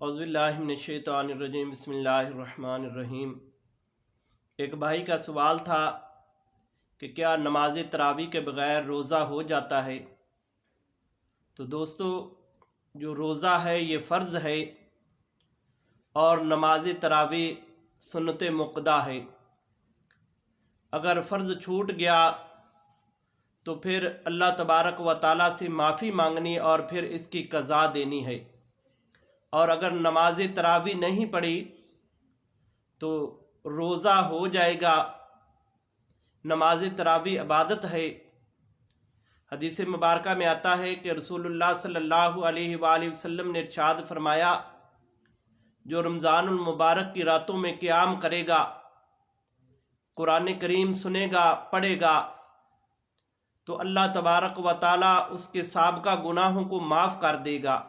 اعوذ باللہ من الشیطان الرجیم، بسم اللہ الرحمن الرحیم۔ ایک بھائی کا سوال تھا کہ کیا نماز تراویح کے بغیر روزہ ہو جاتا ہے؟ تو دوستو، جو روزہ ہے یہ فرض ہے اور نماز تراویح سنت مؤکدہ ہے۔ اگر فرض چھوٹ گیا تو پھر اللہ تبارک و تعالیٰ سے معافی مانگنی اور پھر اس کی قضا دینی ہے، اور اگر نماز تراویح نہیں پڑھی تو روزہ ہو جائے گا۔ نماز تراویح عبادت ہے۔ حدیث مبارکہ میں آتا ہے کہ رسول اللہ صلی اللہ علیہ وآلہ وسلم نے ارشاد فرمایا، جو رمضان المبارک کی راتوں میں قیام کرے گا، قرآن کریم سنے گا، پڑھے گا، تو اللہ تبارک و تعالیٰ اس کے سابقہ گناہوں کو معاف کر دے گا